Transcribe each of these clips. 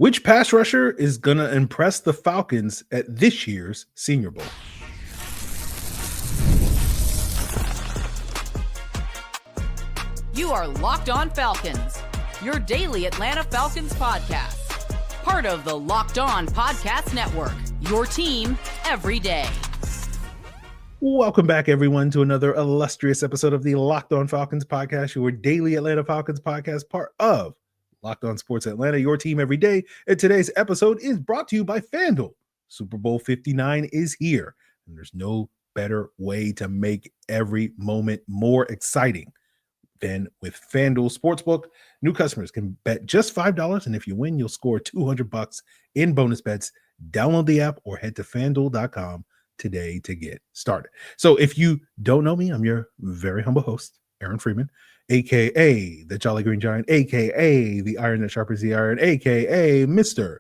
Which pass rusher is going to impress the Falcons at this year's Senior Bowl? You are Locked On Falcons, your daily Atlanta Falcons podcast. Part of the Locked On Podcast Network, your team every day. Welcome back, everyone, to another illustrious episode of the Locked On Falcons podcast, your daily Atlanta Falcons podcast, part of Locked On Sports Atlanta, your team every day. And today's episode is brought to you by FanDuel. Super Bowl 59 is here, and there's no better way to make every moment more exciting than with FanDuel Sportsbook. New customers can bet just $5, and if you win, you'll score $200 in bonus bets. Download the app or head to FanDuel.com today to get started. So if you don't know me, I'm your very humble host, Aaron Freeman, aka the Jolly Green Giant, aka the Iron that sharpens the iron, aka Mr.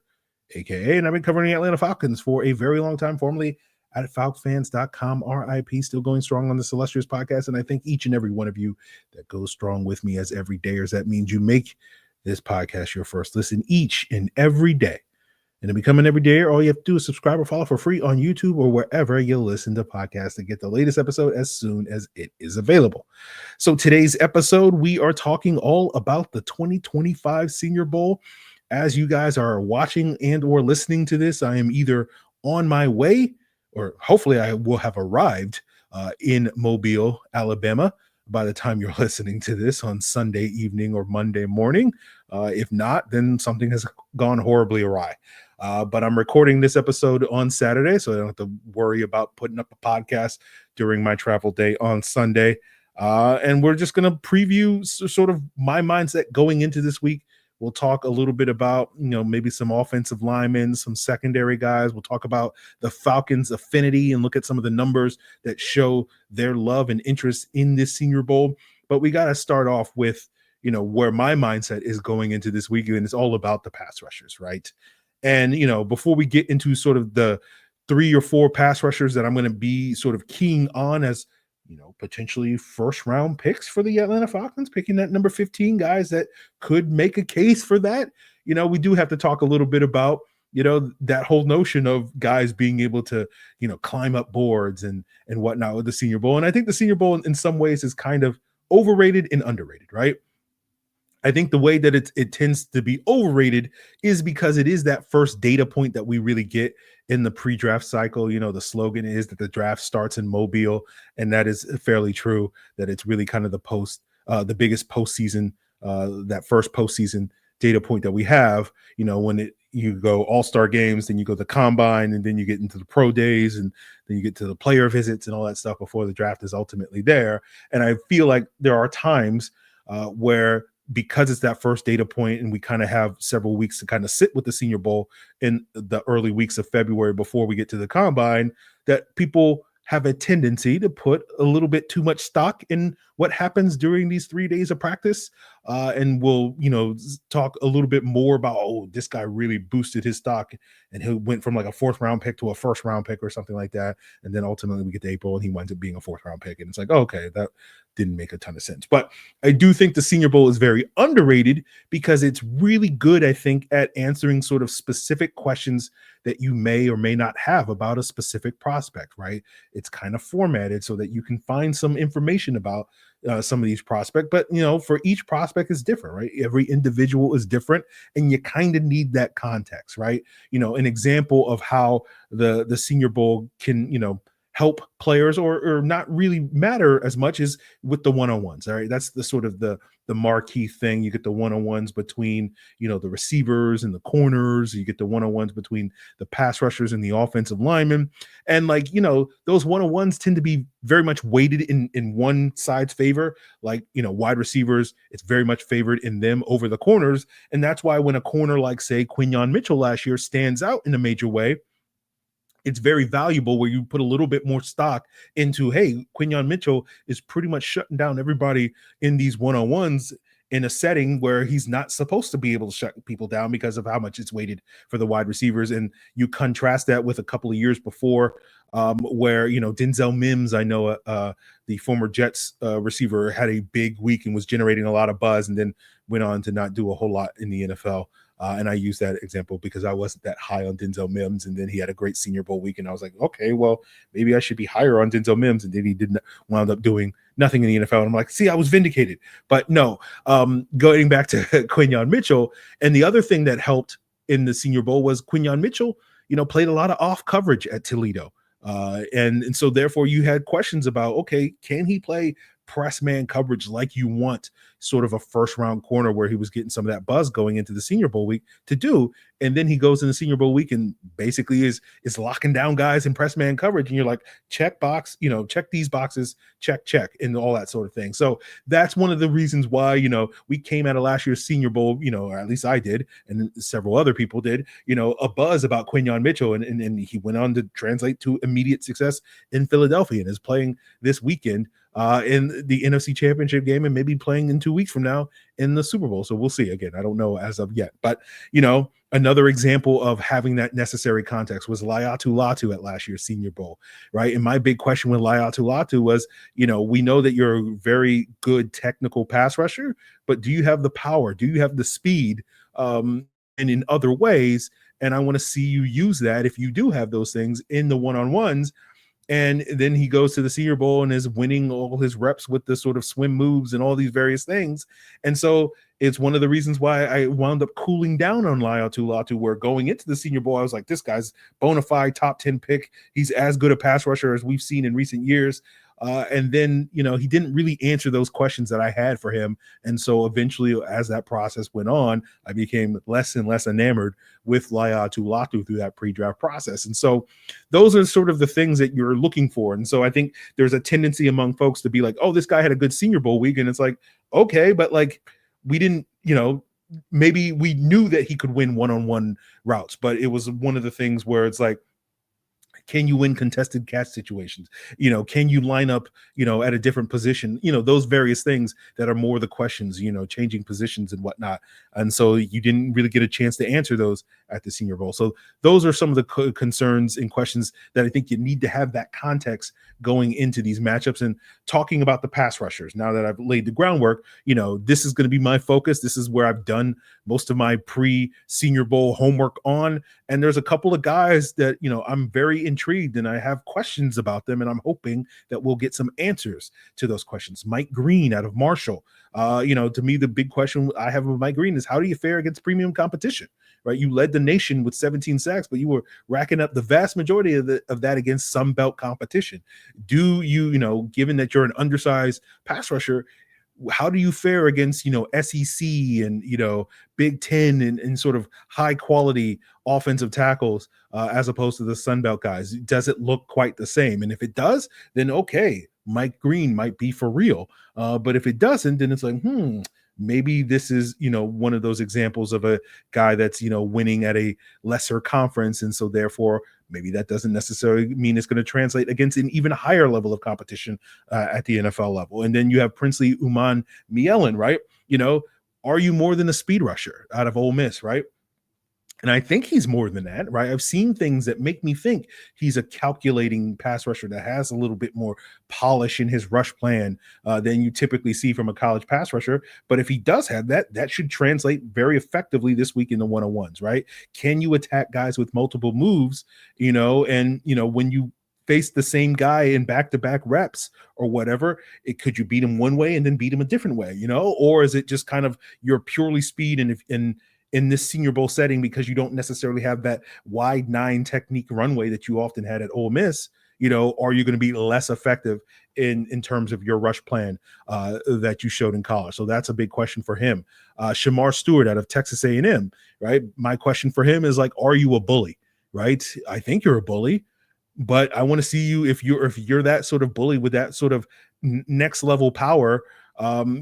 aka, and I've been covering the Atlanta Falcons for a very long time, formerly at falcfans.com, RIP, still going strong on this illustrious podcast. And I thank each and every one of you that goes strong with me as everydayers. That means you make this podcast your first listen each and every day. And to become an everydayer, all you have to do is subscribe or follow for free on YouTube or wherever you listen to podcasts to get the latest episode as soon as it is available. So today's episode, we are talking all about the 2025 Senior Bowl. As you guys are watching and or listening to this, I am either on my way or hopefully I will have arrived in Mobile, Alabama, by the time you're listening to this on Sunday evening or Monday morning. If not, then something has gone horribly awry. But I'm recording this episode on Saturday, so I don't have to worry about putting up a podcast during my travel day on Sunday. And we're just going to preview sort of my mindset going into this week. We'll talk a little bit about, maybe some offensive linemen, some secondary guys. We'll talk about the Falcons' affinity and look at some of the numbers that show their love and interest in this Senior Bowl. But we got to start off with, where my mindset is going into this week, and it's all about the pass rushers, right? And, before we get into sort of the 3 or 4 pass rushers that I'm going to be sort of keying on as, potentially first round picks for the Atlanta Falcons, picking that number 15 guys that could make a case for that. We do have to talk a little bit about, that whole notion of guys being able to, climb up boards and whatnot with the Senior Bowl. And I think the Senior Bowl in some ways is kind of overrated and underrated, right? I think the way that it tends to be overrated is because it is that first data point that we really get in the pre-draft cycle. The slogan is that the draft starts in Mobile, and that is fairly true, that it's really kind of the biggest postseason, that first postseason data point that we have, when you go all-star games, then you go to the combine, and then you get into the pro days, and then you get to the player visits and all that stuff before the draft is ultimately there. And I feel like there are times where, because it's that first data point and we kind of have several weeks to kind of sit with the Senior Bowl in the early weeks of February before we get to the combine, that people have a tendency to put a little bit too much stock in what happens during these 3 days of practice. And we'll, talk a little bit more about, this guy really boosted his stock and he went from like a 4th round pick to a 1st round pick or something like that. And then ultimately we get to April and he winds up being a 4th round pick. And it's like, okay, that didn't make a ton of sense. But I do think the Senior Bowl is very underrated because it's really good, I think, at answering sort of specific questions that you may or may not have about a specific prospect, right? It's kind of formatted so that you can find some information about some of these prospects, but for each prospect is different, right? Every individual is different, and you kind of need that context, right? An example of how the Senior Bowl can, help players or not really matter as much as with the one-on-ones. All right. That's the sort of the marquee thing. You get the one-on-ones between, the receivers and the corners. You get the one-on-ones between the pass rushers and the offensive linemen. And those one-on-ones tend to be very much weighted in one side's favor. Wide receivers, it's very much favored in them over the corners. And that's why when a corner like, say, Quinnen Mitchell last year stands out in a major way, it's very valuable where you put a little bit more stock into, hey, Quinnen Mitchell is pretty much shutting down everybody in these one-on-ones in a setting where he's not supposed to be able to shut people down because of how much it's weighted for the wide receivers. And you contrast that with a couple of years before where, Denzel Mims, I know the former Jets receiver, had a big week and was generating a lot of buzz and then went on to not do a whole lot in the NFL. And I use that example because I wasn't that high on Denzel Mims, and then he had a great Senior Bowl week, and I was like, okay, well, maybe I should be higher on Denzel Mims, and then he didn't wound up doing nothing in the NFL. And I'm like, see, I was vindicated. But no, going back to Quinnen Mitchell, and the other thing that helped in the Senior Bowl was Quinnen Mitchell, played a lot of off coverage at Toledo. And so therefore you had questions about, okay, can he play press man coverage like you want sort of a first round corner where he was getting some of that buzz going into the Senior Bowl week to do, and then he goes in the Senior Bowl week and basically is locking down guys in press man coverage, and you're like, check box, check these boxes, check, and all that sort of thing. So that's one of the reasons why we came out of last year's Senior Bowl, or at least I did, and several other people did, a buzz about Quinnen Mitchell, and he went on to translate to immediate success in Philadelphia and is playing this weekend in the NFC Championship game, and maybe playing in 2 weeks from now in the Super Bowl. So we'll see. Again, I don't know as of yet, but another example of having that necessary context was Laiatu Latu at last year's Senior Bowl, right? And my big question with Laiatu Latu was, we know that you're a very good technical pass rusher, but do you have the power? Do you have the speed? And in other ways, and I want to see you use that if you do have those things in the one-on-ones. And then he goes to the Senior Bowl and is winning all his reps with the sort of swim moves and all these various things. And so it's one of the reasons why I wound up cooling down on Laiatu Latu, where going into the Senior Bowl, I was like, this guy's bona fide top 10 pick. He's as good a pass rusher as we've seen in recent years. And then, he didn't really answer those questions that I had for him. And so eventually, as that process went on, I became less and less enamored with Laiatu Latu through that pre-draft process. And so those are sort of the things that you're looking for. And so I think there's a tendency among folks to be like, oh, this guy had a good Senior Bowl week. And it's like, okay, but like we didn't, maybe we knew that he could win one-on-one routes, but it was one of the things where it's like, can you win contested catch situations? Can you line up, at a different position? Those various things that are more the questions, changing positions and whatnot. And so you didn't really get a chance to answer those at the Senior Bowl. So those are some of the concerns and questions that I think you need to have that context going into these matchups. And talking about the pass rushers, now that I've laid the groundwork, this is going to be my focus. This is where I've done most of my pre-Senior Bowl homework on. And there's a couple of guys that, I'm very intrigued and I have questions about them, and I'm hoping that we'll get some answers to those questions. Mike Green out of Marshall. To me, the big question I have with Mike Green is, how do you fare against premium competition, right? You led the nation with 17 sacks, but you were racking up the vast majority of that against Sun Belt competition. Do you, given that you're an undersized pass rusher, how do you fare against, SEC and, Big Ten and sort of high quality offensive tackles as opposed to the Sun Belt guys? Does it look quite the same? And if it does, then okay, Mike Green might be for real. But if it doesn't, then it's like, maybe this is, one of those examples of a guy that's, winning at a lesser conference. And so therefore, maybe that doesn't necessarily mean it's going to translate against an even higher level of competition at the NFL level. And then you have Princely Umanmielen, right? Are you more than a speed rusher out of Ole Miss, right? And I think he's more than that, right? I've seen things that make me think he's a calculating pass rusher that has a little bit more polish in his rush plan than you typically see from a college pass rusher. But if he does have that, that should translate very effectively this week in the one-on-ones, right? Can you attack guys with multiple moves, and, when you face the same guy in back-to-back reps or whatever, could you beat him one way and then beat him a different way, or is it just kind of your purely speed and in this Senior Bowl setting, because you don't necessarily have that wide 9 technique runway that you often had at Ole Miss, are you going to be less effective in terms of your rush plan that you showed in college? So that's a big question for him. Shemar Stewart out of Texas A&M, right? My question for him is like, are you a bully, right? I think you're a bully, but I want to see you if you're that sort of bully with that sort of next level power.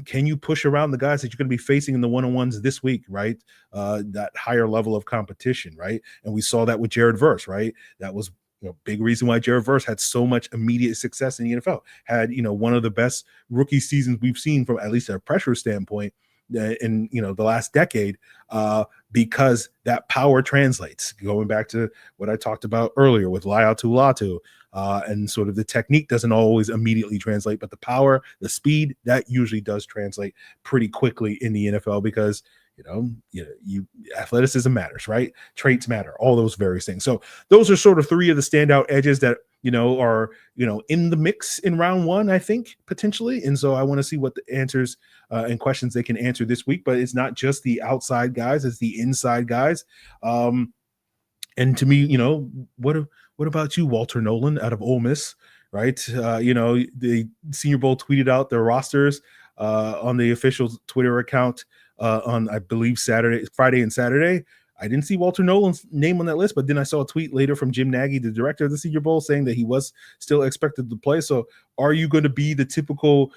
Can you push around the guys that you're going to be facing in the one-on-ones this week, right? That higher level of competition, right? And we saw that with Jared Verse, right? That was a big reason why Jared Verse had so much immediate success in the NFL. Had, one of the best rookie seasons we've seen from at least a pressure standpoint in, the last decade, because that power translates. Going back to what I talked about earlier with Laiatu Latu, and sort of the technique doesn't always immediately translate, but the power, the speed, that usually does translate pretty quickly in the NFL because, You athleticism matters, right? Traits matter, all those various things. So those are sort of three of the standout edges that are in the mix in round one, I think, potentially. And so I want to see what the answers and questions they can answer this week. But it's not just the outside guys, it's the inside guys. And to me, what about you, Walter Nolan out of Ole Miss, right? The Senior Bowl tweeted out their rosters on the official Twitter account on, I believe, Friday and Saturday. I didn't see Walter Nolan's name on that list, but then I saw a tweet later from Jim Nagy, the director of the Senior Bowl, saying that he was still expected to play. So are you going to be the typical,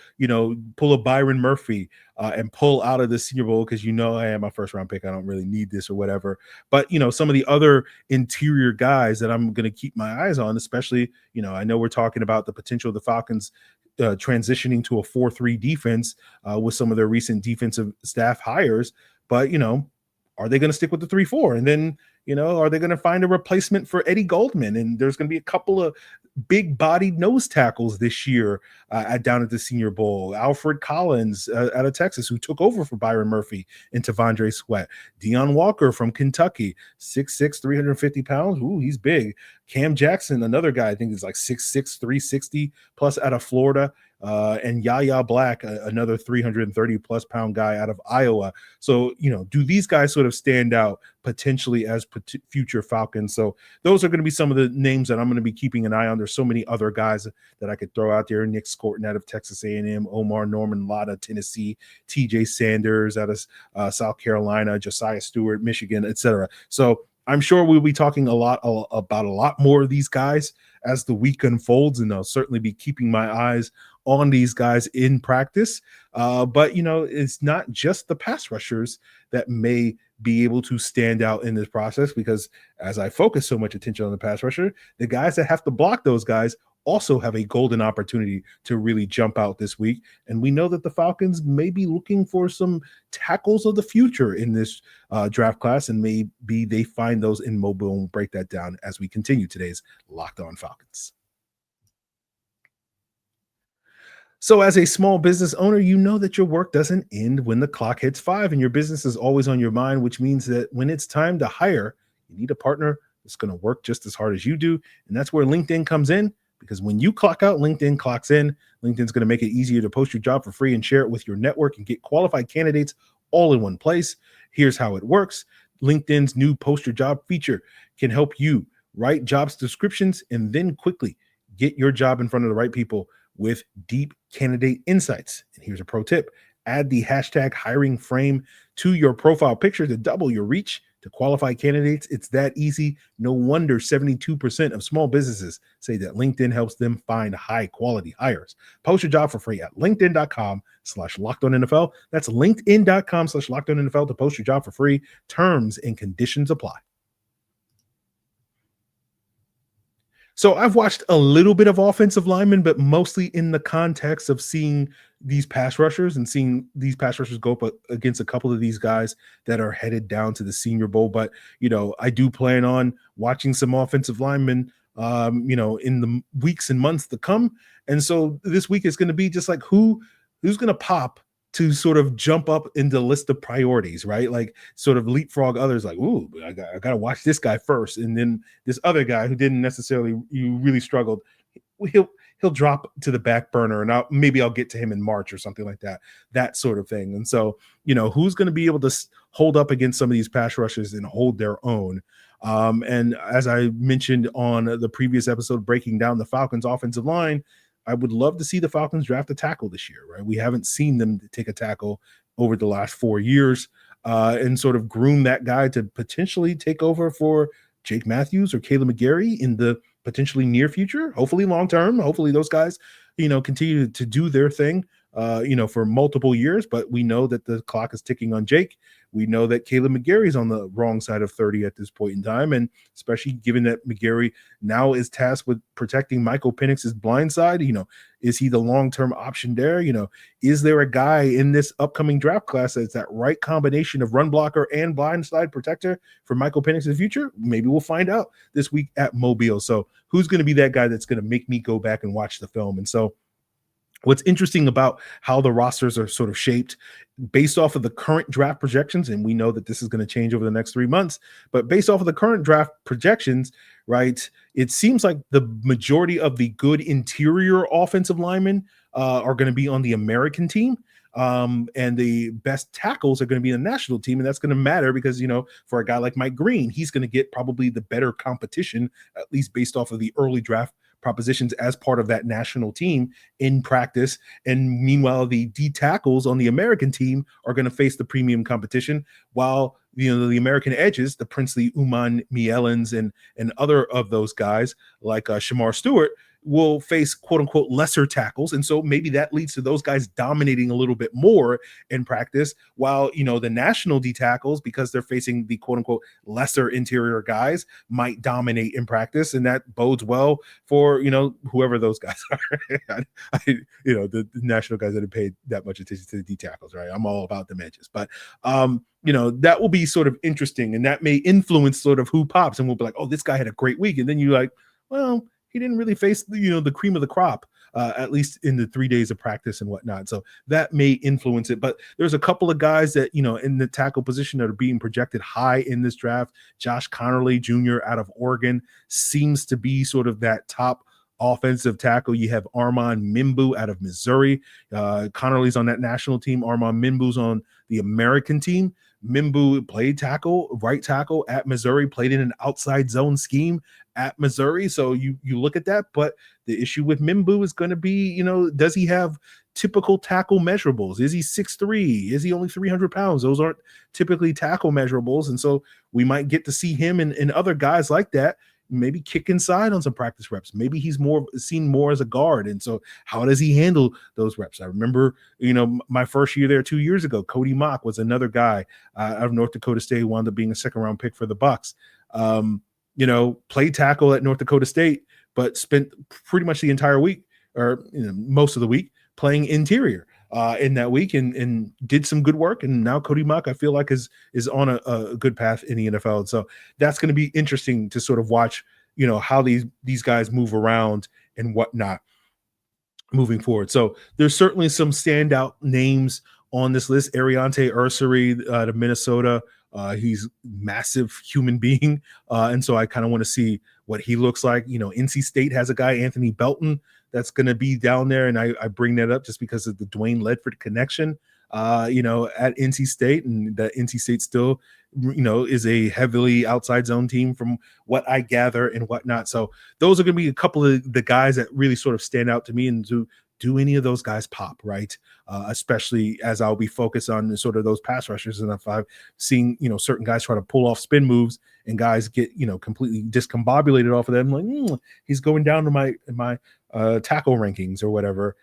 pull a Byron Murphy and pull out of the Senior Bowl because I am my first round pick, I don't really need this or whatever. But, some of the other interior guys that I'm going to keep my eyes on, especially, I know we're talking about the potential of the Falcons transitioning to a 4-3 defense with some of their recent defensive staff hires. But, are they going to stick with the 3-4? And then, are they going to find a replacement for Eddie Goldman? And there's going to be a couple of big bodied nose tackles this year down at the Senior Bowl. Alfred Collins out of Texas, who took over for Byron Murphy and Tavondre Sweat. Deion Walker from Kentucky, 6'6", 350 pounds. Ooh, he's big. Cam Jackson, another guy, I think is like 6'6", 360 plus out of Florida. And Yahya Black, another 330 plus pound guy out of Iowa. So, do these guys sort of stand out potentially as future Falcons? So those are going to be some of the names that I'm going to be keeping an eye on. There's so many other guys that I could throw out there. Nick Scorton out of Texas A&M, Omar Norman Lotta, Tennessee, TJ Sanders out of South Carolina, Josiah Stewart, Michigan, etc. So I'm sure we'll be talking about a lot more of these guys as the week unfolds, and I'll certainly be keeping my eyes on these guys in practice. But, it's not just the pass rushers that may be able to stand out in this process, because as I focus so much attention on the pass rusher, the guys that have to block those guys also have a golden opportunity to really jump out this week. And we know that the Falcons may be looking for some tackles of the future in this draft class, and maybe they find those in Mobile, and we'll break that down as we continue today's Locked On Falcons. So as a small business owner, you know that your work doesn't end when the clock hits 5, and your business is always on your mind, which means that when it's time to hire, you need a partner that's going to work just as hard as you do. And that's where LinkedIn comes in, because when you clock out, LinkedIn clocks in. LinkedIn's going to make it easier to post your job for free and share it with your network and get qualified candidates all in one place. Here's how it works. LinkedIn's new post your job feature can help you write jobs descriptions and then quickly get your job in front of the right people with deep candidate insights. And here's a pro tip: add the hashtag hiring frame to your profile picture to double your reach to qualified candidates. It's that easy. No wonder 72% of small businesses say that LinkedIn helps them find high quality hires. Post your job for free at linkedin.com/LockedOnNFL. That's linkedin.com/LockedOnNFL to post your job for free. Terms and conditions apply. So I've watched a little bit of offensive linemen, but mostly in the context of seeing these pass rushers and seeing these pass rushers go up against a couple of these guys that are headed down to the Senior Bowl. But, I do plan on watching some offensive linemen, in the weeks and months to come. And so this week is going to be just like who's going to pop to sort of jump up in the list of priorities, right? Like sort of leapfrog others, like, ooh, I got to watch this guy first. And then this other guy who didn't necessarily, you really struggled, he'll drop to the back burner, and maybe I'll get to him in March or something like that sort of thing. And so, who's going to be able to hold up against some of these pass rushers and hold their own? And as I mentioned on the previous episode, breaking down the Falcons offensive line, I would love to see the Falcons draft a tackle this year, right? We haven't seen them take a tackle over the last 4 years and sort of groom that guy to potentially take over for Jake Matthews or Caleb McGarry in the potentially near future, hopefully long-term. Hopefully those guys, continue to do their thing, for multiple years. But we know that the clock is ticking on Jake. We know that Caleb McGarry is on the wrong side of 30 at this point in time. And especially given that McGarry now is tasked with protecting Michael Penix's blind side, is he the long-term option there? Is there a guy in this upcoming draft class that's that right combination of run blocker and blind side protector for Michael Penix's future? Maybe we'll find out this week at Mobile. So who's going to be that guy that's going to make me go back and watch the film? And so What's interesting about how the rosters are sort of shaped based off of the current draft projections, and we know that this is going to change over the next 3 months, but based off of the current draft projections, right, it seems like the majority of the good interior offensive linemen are going to be on the American team. And the best tackles are going to be in the national team. And that's going to matter because, for a guy like Mike Green, he's going to get probably the better competition, at least based off of the early draft propositions as part of that national team in practice. And meanwhile, the D tackles on the American team are going to face the premium competition, while the American edges, the princely Umanmielens and other of those guys like Shemar Stewart, will face quote unquote lesser tackles. And so maybe that leads to those guys dominating a little bit more in practice, while the national D tackles, because they're facing the quote unquote lesser interior guys, might dominate in practice. And that bodes well for whoever those guys are. The national guys that have paid that much attention to the D tackles, right? I'm all about the edges, but that will be sort of interesting, and that may influence sort of who pops, and we'll be like, oh, this guy had a great week, and then you're like, well, he didn't really face the cream of the crop, at least in the 3 days of practice and whatnot. So that may influence it. But there's a couple of guys that, in the tackle position that are being projected high in this draft. Josh Connerly Jr. out of Oregon seems to be sort of that top offensive tackle. You have Armand Mimbu out of Missouri. Connerly's on that national team. Armand Mimbu's on the American team. Mimbu played right tackle at Missouri, played in an outside zone scheme at Missouri. So you look at that, but the issue with Mimbu is going to be, does he have typical tackle measurables? Is he 6'3"? Is he only 300 pounds? Those aren't typically tackle measurables. And so we might get to see him and other guys like that maybe kick inside on some practice reps. Maybe he's seen more as a guard. And so how does he handle those reps? I remember, my first year there 2 years ago, Cody Mock was another guy out of North Dakota State who wound up being a second-round pick for the Bucks. Played tackle at North Dakota State, but spent pretty much the entire week, or most of the week, playing interior in that week, and did some good work. And now Cody Mock, I feel like, is on a good path in the NFL. And so that's going to be interesting to sort of watch, how these guys move around and whatnot moving forward. So there's certainly some standout names on this list. Ariante Ursary out of Minnesota. He's massive human being. And so I kind of want to see what he looks like. NC State has a guy, Anthony Belton, that's going to be down there. And I bring that up just because of the Dwayne Ledford connection, at NC State, and that NC State still, is a heavily outside zone team from what I gather and whatnot. So those are going to be a couple of the guys that really sort of stand out to me. And do any of those guys pop, right? Especially as I'll be focused on sort of those pass rushers. And if I've seen, certain guys try to pull off spin moves and guys get, completely discombobulated off of them, like, he's going down to my tackle rankings or whatever,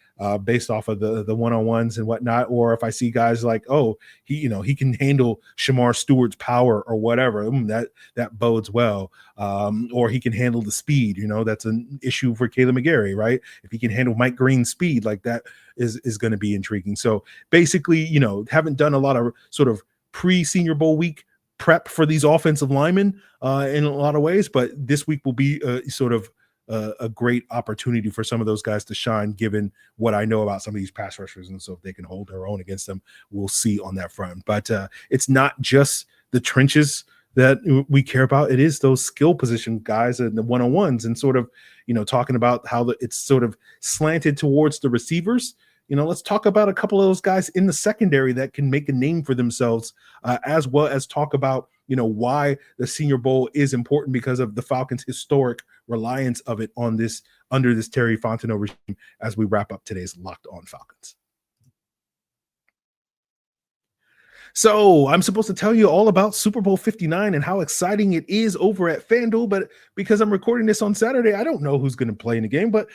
based off of the one-on-ones and whatnot. Or if I see guys like, oh, he can handle Shemar Stewart's power or whatever, that bodes well. Or he can handle the speed, that's an issue for Caleb McGarry, right? If he can handle Mike Green's speed, like that is going to be intriguing. So basically, haven't done a lot of sort of pre-Senior Bowl week prep for these offensive linemen in a lot of ways, but this week will be sort of a great opportunity for some of those guys to shine, given what I know about some of these pass rushers. And so if they can hold their own against them, we'll see on that front. But it's not just the trenches that we care about. It is those skill position guys and the one-on-ones, and sort of, talking about how it's sort of slanted towards the receivers. Let's talk about a couple of those guys in the secondary that can make a name for themselves, as well as talk about, why the Senior Bowl is important because of the Falcons' historic reliance of it on this under this Terry Fontenot regime, as we wrap up today's Locked On Falcons. So I'm supposed to tell you all about Super Bowl 59 and how exciting it is over at FanDuel, but because I'm recording this on Saturday, I don't know who's going to play in the game. But,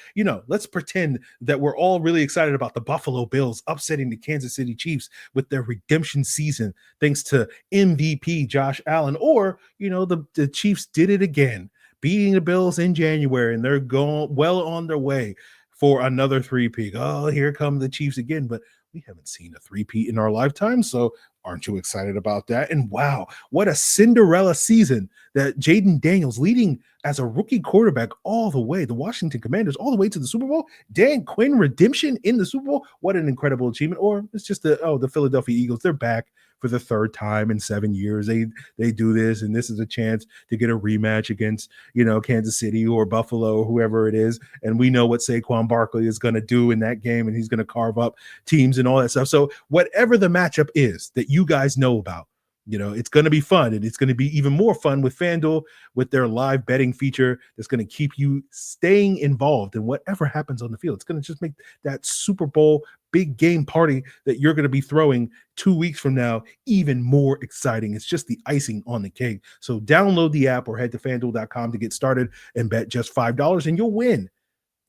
let's pretend that we're all really excited about the Buffalo Bills upsetting the Kansas City Chiefs with their redemption season, thanks to MVP Josh Allen. Or, the Chiefs did it again, beating the Bills in January, and they're going well on their way for another three-peat. Oh, here come the Chiefs again. But we haven't seen a three-peat in our lifetime. So aren't you excited about that? And wow, what a Cinderella season that Jaden Daniels leading as a rookie quarterback all the way, the Washington Commanders all the way to the Super Bowl. Dan Quinn redemption in the Super Bowl. What an incredible achievement. Or it's just the Philadelphia Eagles. They're back for the third time in 7 years. They do this, and this is a chance to get a rematch against, Kansas City or Buffalo or whoever it is. And we know what Saquon Barkley is going to do in that game, and he's going to carve up teams and all that stuff. So whatever the matchup is that you guys know about, it's going to be fun, and it's going to be even more fun with FanDuel with their live betting feature that's going to keep you staying involved in whatever happens on the field. It's going to just make that Super Bowl big game party that you're going to be throwing 2 weeks from now even more exciting. It's just the icing on the cake. So download the app or head to FanDuel.com to get started and bet just $5 and you'll win.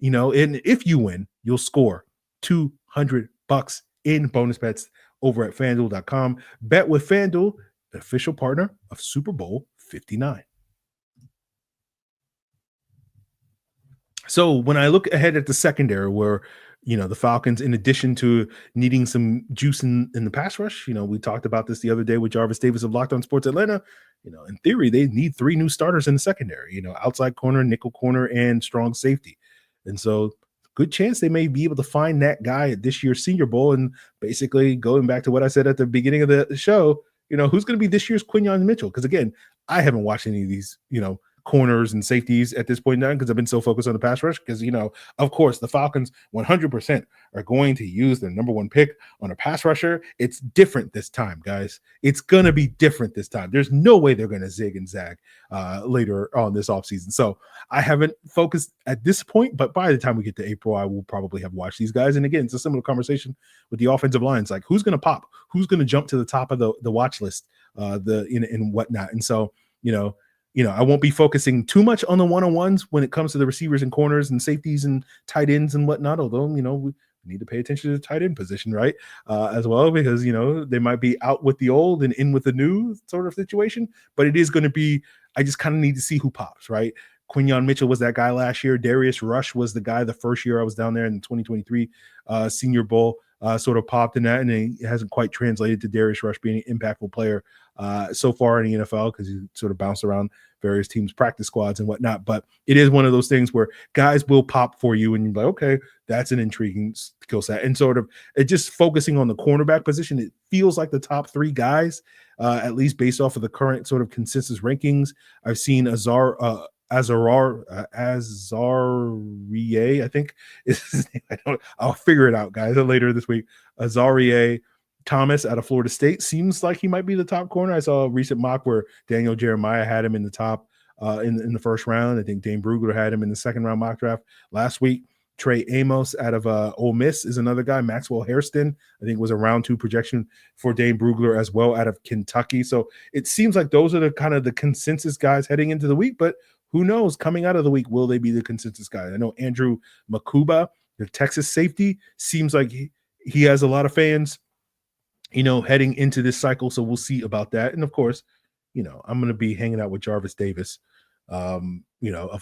And if you win, you'll score $200 in bonus bets over at FanDuel.com. Bet with FanDuel, the official partner of Super Bowl 59. So when I look ahead at the secondary where, the Falcons, in addition to needing some juice in the pass rush, we talked about this the other day with Jarvis Davis of Locked On Sports Atlanta. In theory, they need 3 new starters in the secondary, outside corner, nickel corner, and strong safety. And so good chance they may be able to find that guy at this year's Senior Bowl. And basically going back to what I said at the beginning of the show, who's going to be this year's Quinnen Mitchell? Because again, I haven't watched any of these, corners and safeties at this point in time because I've been so focused on the pass rush. Because, of course, the Falcons 100% are going to use their number 1 pick on a pass rusher. It's different this time, guys. It's going to be different this time. There's no way they're going to zig and zag later on this offseason. So I haven't focused at this point, but by the time we get to April, I will probably have watched these guys. And again, it's a similar conversation with the offensive lines. Like, who's going to pop? Who's going to jump to the top of the watch list and whatnot? And so, I won't be focusing too much on the one-on-ones when it comes to the receivers and corners and safeties and tight ends and whatnot, although, we need to pay attention to the tight end position, right? As well, because, they might be out with the old and in with the new sort of situation, but it is going to be, I just kind of need to see who pops, right? Quinnen Mitchell was that guy last year. Darius Rush was the guy the first year I was down there in the 2023 Senior Bowl. Sort of popped in that, and it hasn't quite translated to Darius Rush being an impactful player so far in the NFL because he sort of bounced around various teams' practice squads and whatnot. But it is one of those things where guys will pop for you, and you're like, okay, that's an intriguing skill set. And sort of it just focusing on the cornerback position, it feels like the top 3 guys, at least based off of the current sort of consensus rankings. I've seen Azarie, I think is his name. I'll figure it out, guys, later this week. Azarie Thomas out of Florida State seems like he might be the top corner. I saw a recent mock where Daniel Jeremiah had him in the top in the first round. I think Dane Brugler had him in the second round mock draft last week. Trey Amos out of Ole Miss is another guy. Maxwell Hairston, I think, was a round 2 projection for Dane Brugler as well out of Kentucky. So it seems like those are the kind of the consensus guys heading into the week, but who knows, coming out of the week, will they be the consensus guy? I know Andrew Makuba, the Texas safety, seems like he has a lot of fans, heading into this cycle. So we'll see about that. And of course, I'm going to be hanging out with Jarvis Davis, of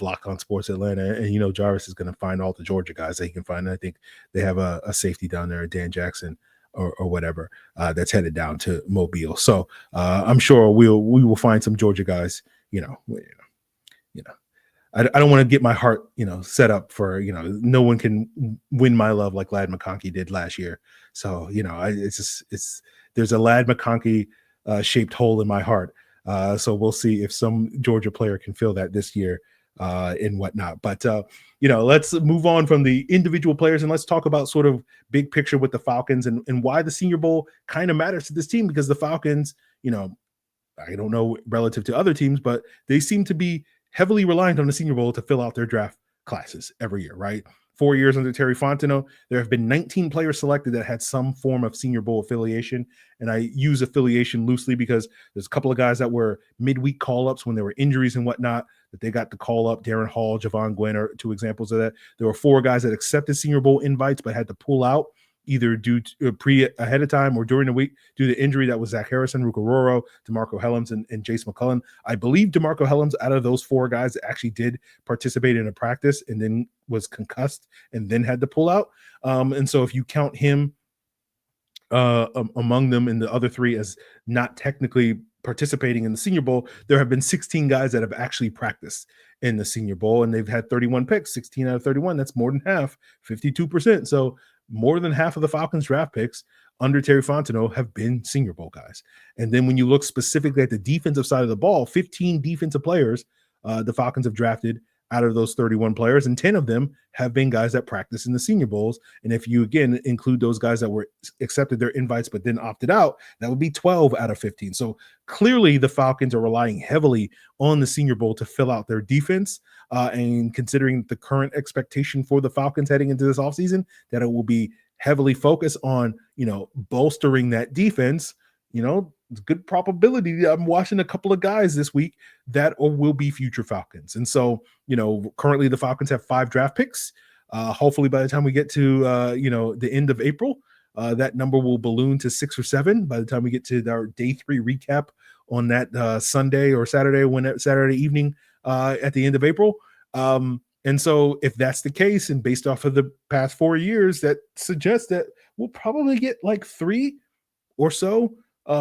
Locked On Sports Atlanta. And, Jarvis is going to find all the Georgia guys that he can find. And I think they have a safety down there, Dan Jackson or whatever, that's headed down to Mobile. So I'm sure we will find some Georgia guys, I don't want to get my heart, set up for, no one can win my love like Ladd McConkey did last year. So, there's a Ladd McConkey shaped hole in my heart. So we'll see if some Georgia player can fill that this year and whatnot. But, let's move on from the individual players and let's talk about sort of big picture with the Falcons and why the Senior Bowl kind of matters to this team, because the Falcons, I don't know relative to other teams, but they seem to be heavily reliant on the Senior Bowl to fill out their draft classes every year, right? 4 years under Terry Fontenot, there have been 19 players selected that had some form of Senior Bowl affiliation. And I use affiliation loosely because there's a couple of guys that were midweek call-ups when there were injuries and whatnot that they got to call up. Darren Hall, Javon Gwen are 2 examples of that. There were 4 guys that accepted Senior Bowl invites but had to pull out either due to ahead of time or during the week due to injury. That was Zach Harrison, Ruka Roro, DeMarco Helms, and Jace McCullen. I believe DeMarco Helms, out of those 4 guys, actually did participate in a practice and then was concussed and then had to pull out. And so if you count him among them, and the other 3 as not technically participating in the Senior Bowl, there have been 16 guys that have actually practiced in the Senior Bowl, and they've had 31 picks, 16 out of 31. That's more than half, 52%. So more than half of the Falcons draft picks under Terry Fontenot have been Senior Bowl guys. And then when you look specifically at the defensive side of the ball, 15 defensive players the Falcons have drafted out of those 31 players, and 10 of them have been guys that practice in the Senior Bowls. And if you, again, include those guys that were accepted their invites but then opted out, that would be 12 out of 15. So clearly the Falcons are relying heavily on the Senior Bowl to fill out their defense. And considering the current expectation for the Falcons heading into this offseason, that it will be heavily focused on, bolstering that defense, it's a good probability that I'm watching a couple of guys this week that will be future Falcons. And so, currently the Falcons have 5 draft picks. Hopefully by the time we get to, the end of April, that number will balloon to 6 or 7 by the time we get to our day 3 recap on that Sunday or Saturday evening at the end of April. And so if that's the case, and based off of the past 4 years, that suggests that we'll probably get like 3 or so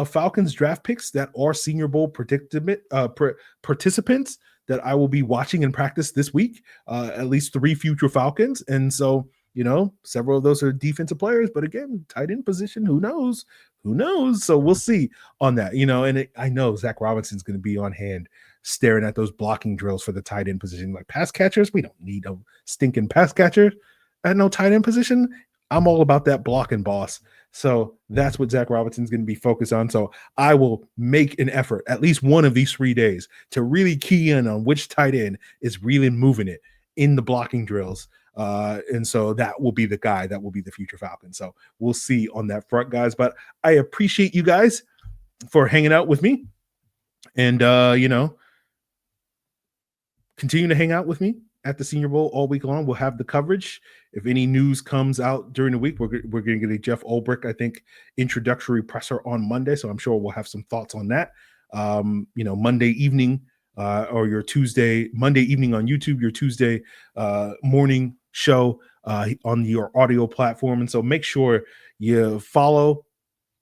Falcons draft picks that are Senior Bowl participants that I will be watching in practice this week, at least 3 future Falcons. And so, several of those are defensive players, but again, tight end position, who knows? So we'll see on that, and I know Zach Robinson's going to be on hand staring at those blocking drills for the tight end position. Like pass catchers, we don't need a stinking pass catcher at no tight end position. I'm all about that blocking, boss. So that's what Zach Robinson's going to be focused on. So I will make an effort at least one of these 3 days to really key in on which tight end is really moving it in the blocking drills. And so that will be the guy that will be the future Falcon. So we'll see on that front, guys. But I appreciate you guys for hanging out with me and, continue to hang out with me at the Senior Bowl all week long. We'll have the coverage. If any news comes out during the week, we're going to get a Jeff Ulbrich, I think, introductory presser on Monday. So I'm sure we'll have some thoughts on that. Monday evening or your Monday evening on YouTube, your Tuesday morning show on your audio platform. And so make sure you follow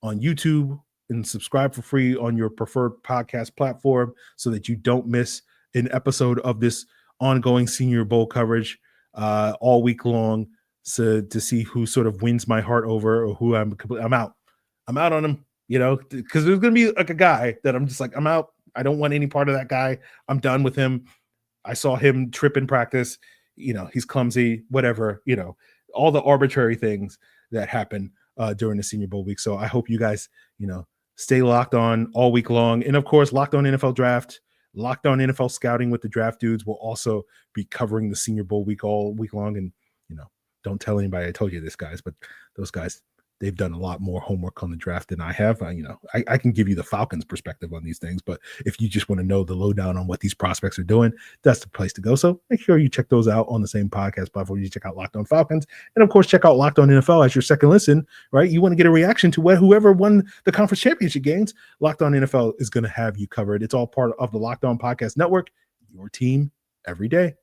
on YouTube and subscribe for free on your preferred podcast platform so that you don't miss an episode of this ongoing Senior Bowl coverage all week long, so to see who sort of wins my heart over or who I'm out on him, because there's going to be like a guy that I'm just like, I'm out. I don't want any part of that guy. I'm done with him. I saw him trip in practice. He's clumsy, whatever, all the arbitrary things that happen during the Senior Bowl week. So I hope you guys, stay locked on all week long. And of course, Locked On NFL Draft, Locked On NFL Scouting with the Draft Dudes will also be covering the Senior Bowl week all week long. And, don't tell anybody I told you this, guys, but those guys, they've done a lot more homework on the draft than I have. I can give you the Falcons perspective on these things, but if you just want to know the lowdown on what these prospects are doing, that's the place to go. So make sure you check those out on the same podcast platform. You check out Locked On Falcons, and of course, check out Locked On NFL as your second listen, right? You want to get a reaction to whoever won the conference championship games. Locked On NFL is going to have you covered. It's all part of the Locked On Podcast Network, your team every day.